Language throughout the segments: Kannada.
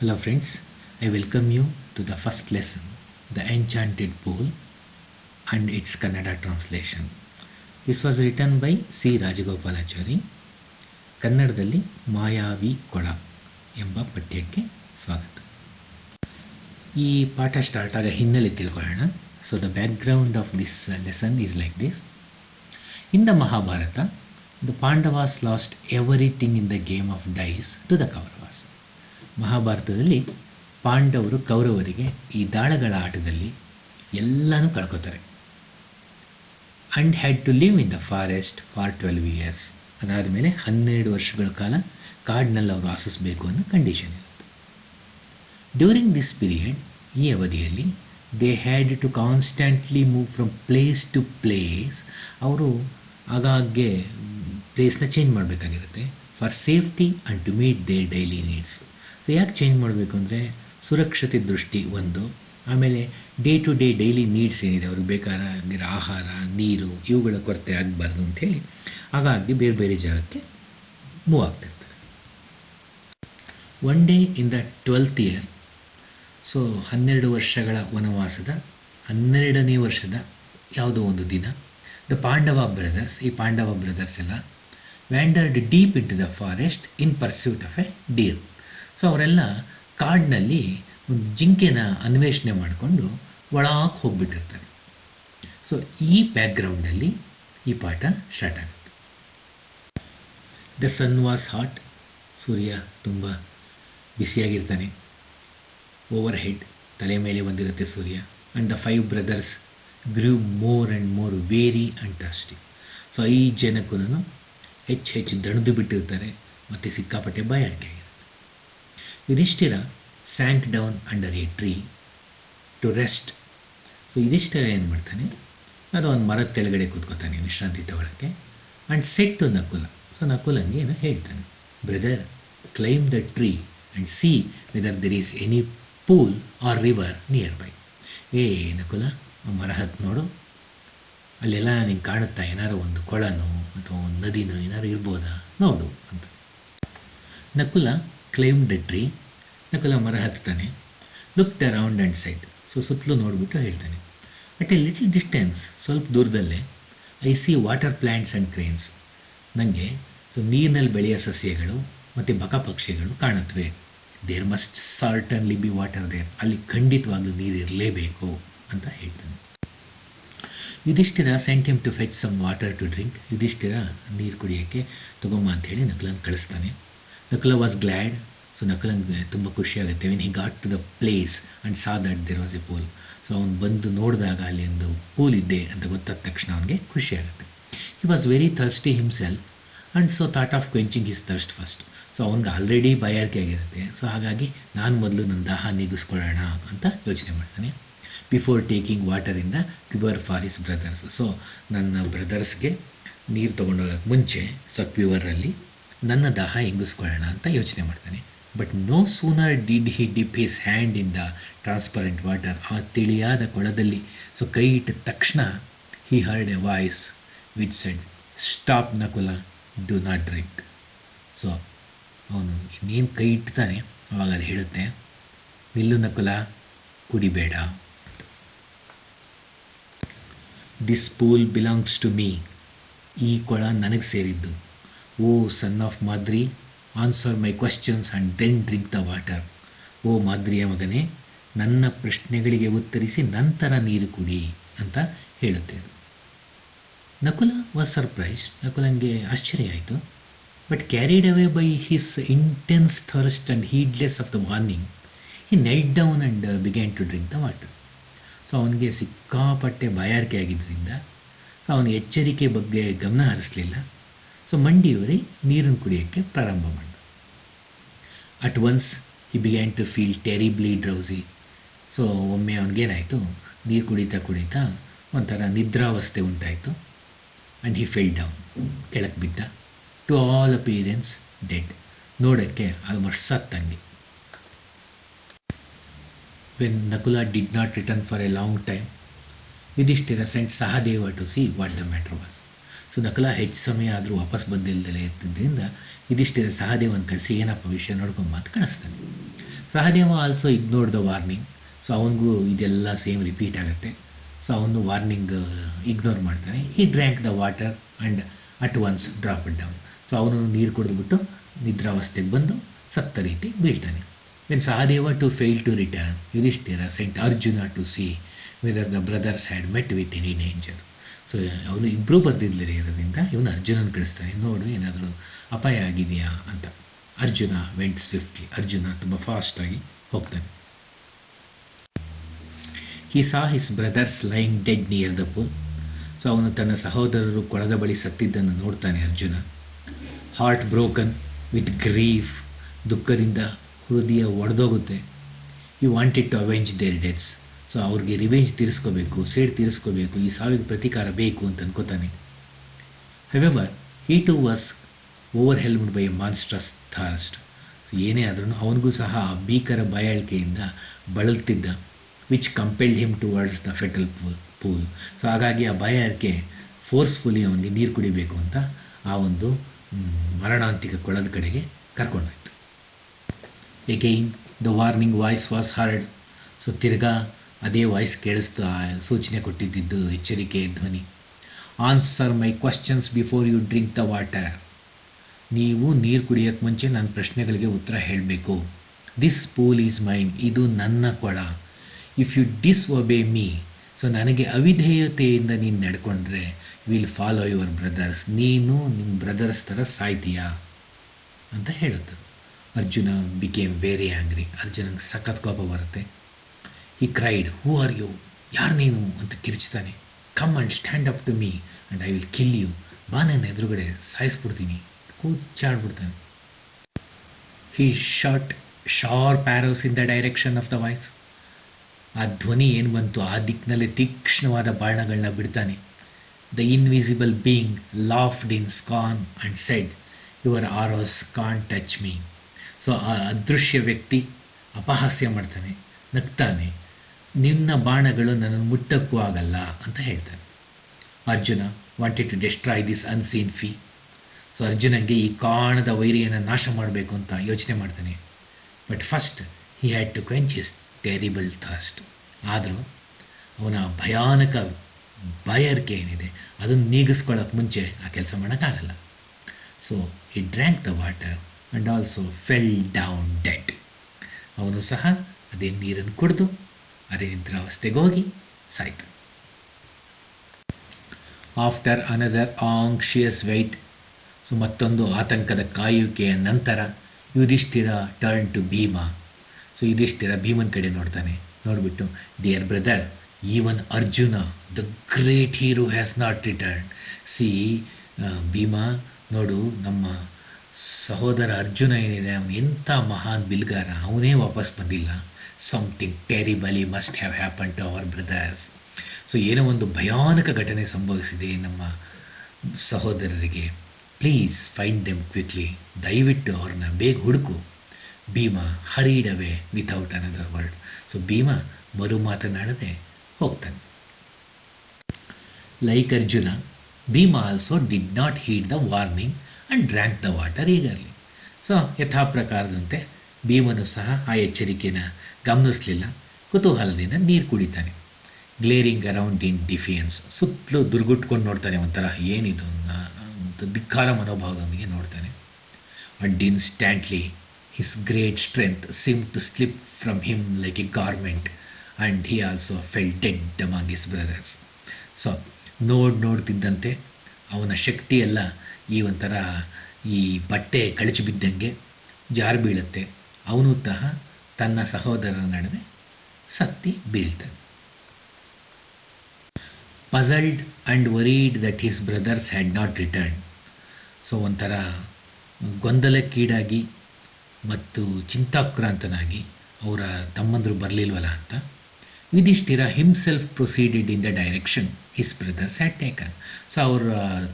Hello friends, I welcome you to the first lesson, The Enchanted Pool and its Kannada translation. This was written by C. Rajagopalachari. ಕನ್ನಡದಲ್ಲಿ ಮಾಯಾವಿ ಕೊಳ ಎಂಬ ಪಠ್ಯಕ್ಕೆ ಸ್ವಾಗತ. ಈ ಪಾಠ ಸ್ಟಾರ್ಟ್ ಆಗ ಹಿನ್ನೆಲೆ ತಿಳ್ಕೊಳ್ಳೋಣ. So the background of this lesson is like this. In the Mahabharata, the Pandavas lost everything in the game of dice to the Kauravas. ಮಹಾಭಾರತದಲ್ಲಿ ಪಾಂಡವರು ಕೌರವರಿಗೆ ಈ ದಾಳಗಳ ಆಟದಲ್ಲಿ ಎಲ್ಲನೂ ಕಳ್ಕೊತಾರೆ. And had to live in the forest for 12 years. ಅದಾದ ಮೇಲೆ 12 ವರ್ಷಗಳ ಕಾಲ ಕಾಡಿನಲ್ಲಿ ಅವರು ವಾಸಿಸಬೇಕು ಅನ್ನೋ ಕಂಡೀಷನ್ ಇರುತ್ತೆ. ಡ್ಯೂರಿಂಗ್ ದಿಸ್ ಪೀರಿಯಡ್, ಈ ಅವಧಿಯಲ್ಲಿ they had to constantly move from place to place. ಅವರು ಆಗಾಗ್ಗೆ ಪ್ಲೇಸ್ನ ಚೇಂಜ್ ಮಾಡಬೇಕಾಗಿರುತ್ತೆ for safety and to meet their daily needs. So ಯಾಕೆ ಚೇಂಜ್ ಮಾಡಬೇಕು ಅಂದರೆ ಸುರಕ್ಷತೆ ದೃಷ್ಟಿ ಒಂದು, ಆಮೇಲೆ day to day daily needs ಏನಿದೆ ಅವ್ರಿಗೆ ಬೇಕಾಗಿರೋ ಆಹಾರ, ನೀರು ಇವುಗಳ ಕೊರತೆ ಆಗಬಾರ್ದು ಅಂಥೇಳಿ ಹಾಗಾಗಿ ಬೇರೆ ಬೇರೆ ಜಾಗಕ್ಕೆ ಮೂವ್ ಆಗ್ತಿರ್ತಾರೆ. One day in the 12th year, so 12 ವರ್ಷಗಳ ವನವಾಸದ 12ನೇ ವರ್ಷದ ಯಾವುದೋ ಒಂದು ದಿನ, ದ ಪಾಂಡವ ಬ್ರದರ್ಸ್, ಈ ಪಾಂಡವ ಬ್ರದರ್ಸ್ ಎಲ್ಲ wandered deep into the forest in pursuit of a deer. So ಅವರೆಲ್ಲ ಕಾಡಿನಲ್ಲಿ ಒಂದು ಜಿಂಕೆನ ಅನ್ವೇಷಣೆ ಮಾಡಿಕೊಂಡು ಒಳಗೆ ಹೋಗ್ಬಿಟ್ಟಿರ್ತಾರೆ. ಸೊ ಈ ಬ್ಯಾಕ್ಗ್ರೌಂಡಲ್ಲಿ ಈ ಪಾಠ ಸ್ಟಾರ್ಟ್ ಆಗುತ್ತೆ. ದ ಸನ್ ವಾಸ್ ಹಾಟ್, ಸೂರ್ಯ ತುಂಬ ಬಿಸಿಯಾಗಿರ್ತಾನೆ. ಓವರ್ ಹೆಡ್, ತಲೆ ಮೇಲೆ ಬಂದಿರುತ್ತೆ ಸೂರ್ಯ. And the 5 brothers grew more and more weary and thirsty. So 5 ಜನಕ್ಕೂ ಹೆಚ್ಚು ದಣಿದು ಬಿಟ್ಟಿರ್ತಾರೆ ಮತ್ತು ಸಿಕ್ಕಾಪಟ್ಟೆ ಬಾಯಾರಿಕೆ. Yudhishthira sank down under a tree to rest. So Yudhishthira ಏನು ಮಾಡ್ತಾನೆ, ಅದು ಒಂದು ಮರದ ಕೆಳಗಡೆ ಕೂತ್ಕೋತಾನೆ ವಿಶ್ರಾಂತಿ ತಗೊಳ್ಳೋಕ್ಕೆ. And said to Nakula. So ನಕುಲಂಗೆ ಏನು ಹೇಳ್ತಾನೆ, brother, climb the tree and see whether there is any pool or river nearby. Nakula, ಮರ ಹತ್ತು ನೋಡು, ಅಲ್ಲೆಲ್ಲ ನಿಂಗೆ ಕಾಣುತ್ತಾ ಏನಾರು ಒಂದು ಕೊಳನೋ ಅಥವಾ ಒಂದು ನದಿನೋ ಏನಾರು ಇರ್ಬೋದಾ ನೋಡು ಅಂತ. Nakula climb the tree, Nakula ಮರ ಹತ್ತಾನೆ. Looked around and said, so ಸುತ್ತಲೂ ನೋಡಿಬಿಟ್ಟು ಹೇಳ್ತಾನೆ, ಅಟ್ ಎ ಲಿಟಲ್ ಡಿಸ್ಟೆನ್ಸ್, ಸ್ವಲ್ಪ ದೂರದಲ್ಲೇ, I see water plants and cranes. ನನಗೆ ಸೊ ನೀರಿನಲ್ಲಿ ಬೆಳೆಯೋ ಸಸ್ಯಗಳು ಮತ್ತು ಬಕಪಕ್ಷಿಗಳು ಕಾಣುತ್ತವೆ. There must certainly be water there, ಅಲ್ಲಿ ಖಂಡಿತವಾಗ್ಲೂ ನೀರು ಇರಲೇಬೇಕು ಅಂತ ಹೇಳ್ತಾನೆ. Yudhishthira sent him to fetch some water to drink. Yudhishthira ನೀರು ಕುಡಿಯೋಕ್ಕೆ ತಗೊಂಬ ಅಂಥೇಳಿ ನಕುಲನ ಕಳಿಸ್ತಾನೆ. Nakula was glad. ಸೊ ನಕುಲಂಗೆ ತುಂಬ ಖುಷಿಯಾಗುತ್ತೆ. When he got to the place and saw that there was a pool. So ಅವನು ಬಂದು ನೋಡಿದಾಗ ಅಲ್ಲಿ ಒಂದು ಪೂಲ್ ಇದೆ ಅಂತ ಗೊತ್ತಾದ ತಕ್ಷಣ ಅವನಿಗೆ ಖುಷಿಯಾಗುತ್ತೆ. He was very thirsty himself and so thought of quenching his thirst first. So ಅವನಿಗೆ ಆಲ್ರೆಡಿ ಬಾಯಾರಿಕೆ ಆಗಿರುತ್ತೆ. ಸೊ ಹಾಗಾಗಿ ನಾನು ಮೊದಲು ನನ್ನ ದಾಹ ನೀಗಿಸ್ಕೊಳ್ಳೋಣ ಅಂತ ಯೋಚನೆ ಮಾಡ್ತಾನೆ. Before taking water in the quiver for his brothers. So ನನ್ನ ಬ್ರದರ್ಸ್ಗೆ ನೀರು ತೊಗೊಂಡೋಗೋಕ್ಕೆ ಮುಂಚೆ ಸೊ ಕ್ಯೂವರಲ್ಲಿ ನನ್ನ ದಾಹ ಹಿಂಗಿಸ್ಕೊಳ್ಳೋಣ ಅಂತ ಯೋಚನೆ ಮಾಡ್ತಾನೆ. But no sooner did he dip his hand in the transparent water. ಆ ತಿಳಿಯಾದ ಕೊಳದಲ್ಲಿ ಸೊ ಕೈ ಇಟ್ಟ ತಕ್ಷಣ he heard a voice which said, stop Nakula, do not drink. So ಅವನು ಇನ್ನೇನು ಕೈ ಇಡ್ತಾನೆ ಅವಾಗ ಅದು ಹೇಳುತ್ತೆ, ನಿಲ್ಲು ನಕುಲ, ಕುಡಿಬೇಡ. This pool belongs to me. ಈ ಕೊಳ ನನಗೆ ಸೇರಿದ್ದು. O son of Madri, answer my questions and then drink the water. ಓ ಮಾದ್ರಿಯ ಮಗನೇ, ನನ್ನ ಪ್ರಶ್ನೆಗಳಿಗೆ ಉತ್ತರಿಸಿ ನಂತರ ನೀರು ಕುಡಿ ಅಂತ ಹೇಳುತ್ತೆ ಅದು. Nakula was surprise. ನಕುಲಂಗೆ ಆಶ್ಚರ್ಯ ಆಯಿತು. But carried away by his intense thirst and heedless of the warning, he knelt down and began to drink the water. So ಅವನಿಗೆ ಸಿಕ್ಕಾಪಟ್ಟೆ ಬಾಯಾರಿಕೆ ಆಗಿದ್ದರಿಂದ ಸೊ ಅವನ ಎಚ್ಚರಿಕೆ ಬಗ್ಗೆ ಗಮನ ಹರಿಸಲಿಲ್ಲ. ಸೊ ಮಂಡಿಯೂರಿ ನೀರನ್ನು ಕುಡಿಯೋಕ್ಕೆ ಪ್ರಾರಂಭ ಮಾಡಿದ. At once he began to feel terribly drowsy. So ಒಮ್ಮೆ ಅವನಿಗೇನಾಯಿತು, ನೀರು ಕುಡಿತಾ ಒಂಥರ ನಿದ್ರಾವಸ್ಥೆ ಉಂಟಾಯಿತು. ಆ್ಯಂಡ್ ಹಿ ಫೆಲ್ ಡೌನ್, ಕೆಳಕ್ಕೆ ಬಿದ್ದ. ಟು ಆಲ್ ಅಪಿಯರೆನ್ಸ್ ಡೆಡ್, ನೋಡೋಕ್ಕೆ ಆಲ್ಮೋಸ್ಟ್ ಸತ್ತಂಗೆ. When Nakula did not return for a long time, Yudhishthira sent Sahadeva to see what the matter was. So Nakula ಹೆಚ್ಚು ಸಮಯ ಆದರೂ ವಾಪಸ್ ಬಂದಿಲ್ಲದಲೇ ಇರ್ತಿದ್ದರಿಂದ ಯುಧಿಷ್ಠಿರ ಸಹದೇವನ ಕಳಿಸಿ ಏನಪ್ಪ ವಿಷಯ ನೋಡ್ಕೊಂಬ ಅಂತ ಕಳಿಸ್ತಾನೆ. Sahadeva also ignored the warning. So ಅವನಿಗೂ ಇದೆಲ್ಲ ಸೇಮ್ ರಿಪೀಟ್ ಆಗುತ್ತೆ. ಸೊ ಅವನು ವಾರ್ನಿಂಗ್ ಇಗ್ನೋರ್ ಮಾಡ್ತಾನೆ. He drank the water and at once drop it down. So ಅವನು ನೀರು ಕುಡಿದ್ಬಿಟ್ಟು ನಿದ್ರಾವಸ್ಥೆಗೆ ಬಂದು ಸತ್ತ ರೀತಿ ಬೀಳ್ತಾನೆ. When Sahadeva to fail to return, Yudhishthira sent Arjuna to see whether the brothers had met with any danger. So ಅವನು ಇಬ್ಬರೂ ಬರ್ದಿದ್ದರೆ ಇರೋದ್ರಿಂದ ಇವನು ಅರ್ಜುನನ ಕಳಿಸ್ತಾನೆ, ನೋಡು ಏನಾದರೂ ಅಪಾಯ ಆಗಿದೆಯಾ ಅಂತ. Arjuna vent swiftly. ಅರ್ಜುನ ತುಂಬ ಫಾಸ್ಟಾಗಿ ಹೋಗ್ತಾನೆ. He saw his brothers lying dead near the pool. So ಅವನು ತನ್ನ ಸಹೋದರರು ಕೊಳದ ಬಳಿ ಸತ್ತಿದ್ದನ್ನು ನೋಡ್ತಾನೆ Arjuna. Heart broken with grief, ದುಃಖದಿಂದ ಹೃದಯ ಒಡೆದೋಗುತ್ತೆ. You wanted to avenge their deaths. So ಅವ್ರಿಗೆ ರಿವೆಂಜ್ ತೀರಿಸ್ಕೋಬೇಕು, ಸೇಡ್ ತೀರಿಸ್ಕೋಬೇಕು, ಈ ಸಾವಿಗೆ ಪ್ರತೀಕಾರ ಬೇಕು ಅಂತ ಅನ್ಕೋತಾನೆ. However he too was overwhelmed by a monstrous thirst. ಏನೇ ಆದ್ರೂ ಅವನಿಗೂ ಸಹ ಆ ಭೀಕರ ಬಾಯಾಳಿಕೆಯಿಂದ ಬಳಲ್ತಿದ್ದ. Which compelled him towards the foetal pool. So ಹಾಗಾಗಿ ಆ ಬಾಯಾರಿಕೆ ಫೋರ್ಸ್ಫುಲಿ ಅವನಿಗೆ ನೀರು ಕುಡಿಬೇಕು ಅಂತ ಆ ಒಂದು ಮರಣಾಂತಿಕ ಕೊಳದ ಕಡೆಗೆ ಕರ್ಕೊಂಡೋಯ್ತು. Again the warning voice was heard. So ತಿರ್ಗಾ ಅದೇ ವಾಯ್ಸ್ ಕೇಳಿಸ್ತು, ಆ ಸೂಚನೆ ಕೊಟ್ಟಿದ್ದು ಎಚ್ಚರಿಕೆ ಧ್ವನಿ. Answer my questions before you drink the water. ನೀವು ನೀರು ಕುಡಿಯೋಕ್ಕೆ ಮುಂಚೆ ನನ್ನ ಪ್ರಶ್ನೆಗಳಿಗೆ ಉತ್ತರ ಹೇಳಬೇಕು. This pool is mine. ಇದು ನನ್ನ ಕೊಳ. If you disobey me, so ನನಗೆ ಅವಿಧೇಯತೆಯಿಂದ ನೀನು ನಡ್ಕೊಂಡ್ರೆ, ವಿಲ್ ಫಾಲೋ ಯುವರ್ ಬ್ರದರ್ಸ್. ನೀನು ನಿಮ್ಮ ಬ್ರದರ್ಸ್ ಥರ ಸಾಯ್ತೀಯಾ ಅಂತ ಹೇಳುತ್ತೆ. Arjuna became very angry. ಅರ್ಜುನಂಗೆ ಸಖತ್ ಕೋಪ ಬರುತ್ತೆ. ಈ ಕ್ರೈಡ್, ಹೂ ಆರ್ ಯು, ಯಾರು ನೀನು ಅಂತ ಕಿರ್ಚ್ತಾನೆ. Come and stand up to me and I will kill you. ಬಾ ನನ್ನ ಎದುರುಗಡೆ ಸಾಯಿಸ್ಬಿಡ್ತೀನಿ. ಕೂಚಾಡ್ಬಿಡ್ತಾನೆ. He shot sharp arrows in the direction of the voice. ಆ ಧ್ವನಿ ಏನು ಬಂತು ಆ ದಿಕ್ಕಿನಲ್ಲಿ ತೀಕ್ಷ್ಣವಾದ ಬಾಣಗಳನ್ನ ಬಿಡ್ತಾನೆ. The invisible being laughed in scorn and said, your arrows can't touch me. So ಆ ಅದೃಶ್ಯ ವ್ಯಕ್ತಿ ಅಪಹಾಸ್ಯ ಮಾಡ್ತಾನೆ, ನಗ್ತಾನೆ. ನಿನ್ನ ಬಾಣಗಳು ನನ್ನನ್ನು ಮುಟ್ಟಕ್ಕೂ ಆಗಲ್ಲ ಅಂತ ಹೇಳ್ತಾನೆ. Arjuna wanted to destroy this unseen foe. So ಅರ್ಜುನಂಗೆ ಈ ಕಾಣದ ವೈರಿಯನ್ನು ನಾಶ ಮಾಡಬೇಕು ಅಂತ ಯೋಚನೆ ಮಾಡ್ತಾನೆ. But first he had to quench his terrible thirst. ಆದರೂ ಅವನ ಭಯಾನಕ ಬಾಯಾರಿಕೆ ಏನಿದೆ ಅದನ್ನು ನೀಗಿಸ್ಕೊಳ್ಳೋಕೆ ಮುಂಚೆ ಆ ಕೆಲಸ ಮಾಡೋಕ್ಕಾಗಲ್ಲ. So he drank the water and also fell down dead. ಅವನು ಸಹ ಅದೇ ನೀರನ್ನು ಕುಡಿದು ಅದೇ ನಿದ್ರಾವಸ್ಥೆಗೆ ಹೋಗಿ ಸಾಯ್ತಾನೆ. After another anxious wait. So ಮತ್ತೊಂದು ಆತಂಕದ ಕಾಯುವಿಕೆಯ ನಂತರ Yudhishthira turn to Bhima. So Yudhishthira ಭೀಮನ ಕಡೆ ನೋಡ್ತಾನೆ. ನೋಡಿಬಿಟ್ಟು, dear brother, even Arjuna the great hero has not return. See Bhima, ನೋಡು ನಮ್ಮ ಸಹೋದರ ಅರ್ಜುನ ಏನಿದೆ, ಅವನು ಎಂಥ ಮಹಾನ್ ಬಿಲ್ಗಾರ, ಅವನೇ ವಾಪಸ್ ಬಂದಿಲ್ಲ. Something terribly must have happen to our brothers. So ಏನೋ ಒಂದು ಭಯಾನಕ ಘಟನೆ ಸಂಭವಿಸಿದೆ ನಮ್ಮ ಸಹೋದರರಿಗೆ. Please find them quickly. ದಯವಿಟ್ಟು ಅವ್ರನ್ನ ಬೇಗ ಹುಡುಕು. Bhima hurried away without another word. So Bhima ಮರು ಮಾತನಾಡದೆ ಹೋಗ್ತಾನೆ. Like Arjuna, Bhima also did not heed the warning and drank the water eagerly. So ಯಥಾ ಪ್ರಕಾರದಂತೆ ಭೀಮನು ಸಹ ಆ ಎಚ್ಚರಿಕೆನ ಗಮನಿಸಲಿಲ್ಲ. ಕುತೂಹಲದಿಂದ ನೀರು ಕುಡಿತಾನೆ. Glaring around in ಡಿಫಿಯನ್ಸ್. ಸುತ್ತಲೂ ದುರ್ಗುಟ್ಕೊಂಡು ನೋಡ್ತಾನೆ, ಒಂಥರ ಏನಿದು ಅಂತ ಧಿಕ್ಕಾರ ಮನೋಭಾವದೊಂದಿಗೆ ನೋಡ್ತಾನೆ. And instantly his great strength seem to slip from him like a garment and he also fell dead among his brothers. So ನೋಡ್ತಿದ್ದಂತೆ ಅವನ ಶಕ್ತಿಯೆಲ್ಲ ಈ ಒಂಥರ ಈ ಬಟ್ಟೆ ಕಳಚಿ ಬಿದ್ದಂಗೆ ಜಾರು ಬೀಳುತ್ತೆ. ಅವನು ಸಹ ತನ್ನ ಸಹೋದರರ ನಡುವೆ ಸತ್ತಿ ಬೀಳ್ತಾನೆ. Puzzled and worried that his brothers had not return. So ಒಂಥರ ಗೊಂದಲಕ್ಕೀಡಾಗಿ ಮತ್ತು ಚಿಂತಾಕ್ರಾಂತನಾಗಿ ಅವರ ತಮ್ಮಂದರು ಬರಲಿಲ್ವಲ್ಲ ಅಂತ Yudhishthira himself proceeded in the direction his brothers had taken. So ಅವರ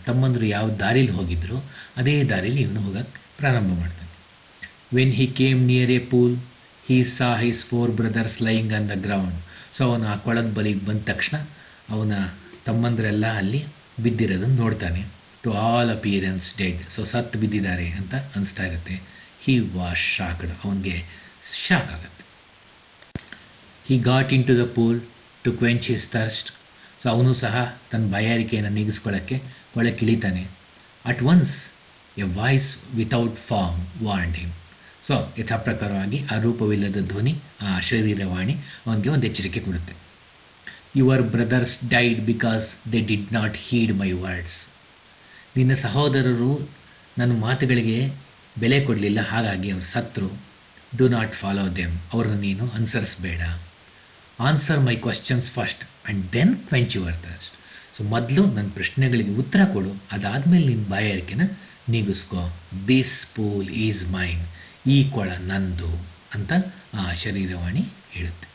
ತಮ್ಮಂದರು ಯಾವ ದಾರಿಲಿ ಹೋಗಿದ್ರು ಅದೇ ದಾರಿಲಿ ಇವನು ಹೋಗೋಕ್ಕೆ ಪ್ರಾರಂಭ ಮಾಡ್ತಾನೆ. When he came near a pool he saw his 4 brothers lying on the ground. So ಅವನು ಆ ಕೊಳದ ಬಳಿಗೆ ಬಂದ ತಕ್ಷಣ ಅವನ ತಮ್ಮಂದರೆಲ್ಲ ಅಲ್ಲಿ ಬಿದ್ದಿರೋದನ್ನು ನೋಡ್ತಾನೆ. To all appearance dead. So ಸತ್ತು ಬಿದ್ದಿದ್ದಾರೆ ಅಂತ ಅನಿಸ್ತಾ ಇರುತ್ತೆ. He was shocked. ಅವನಿಗೆ ಶಾಕ್ ಆಗುತ್ತೆ. He got into the pool to quench his thirst. ಸೊ ಅವನು ಸಹ ತನ್ನ ಬಾಯಾರಿಕೆಯನ್ನು ನೀಗಿಸ್ಕೊಳ್ಳೋಕ್ಕೆ ಕೊಳಕ್ಕಿಳಿತಾನೆ. At once a voice without form warned him. So ಯಥಾಪ್ರಕಾರವಾಗಿ ಆ ರೂಪವಿಲ್ಲದ ಧ್ವನಿ, ಆ ಶರೀರವಾಣಿ ಅವನಿಗೆ ಒಂದು ಎಚ್ಚರಿಕೆ ಕೊಡುತ್ತೆ. Your brothers died because they did not heed my words. ನಿನ್ನ ಸಹೋದರರು ನನ್ನ ಮಾತುಗಳಿಗೆ ಬೆಲೆ ಕೊಡಲಿಲ್ಲ, ಹಾಗಾಗಿ ಅವರು ಸತ್ರು. Do not follow them. ಅವ್ರನ್ನ ನೀನು ಅನುಸರಿಸಬೇಡ. Answer my questions first and then quench your thirst. So ಮೊದಲು ನನ್ನ ಪ್ರಶ್ನೆಗಳಿಗೆ ಉತ್ತರ ಕೊಡು, ಅದಾದಮೇಲೆ ನಿನ್ನ ಬಾಯಾರಿಕೆನ ನೀಗಿಸ್ಕೋ. This pool is mine. ಈ ಕೊಳ ನಂದು ಅಂತ ಆ ಶರೀರವಾಣಿ ಹೇಳುತ್ತೆ.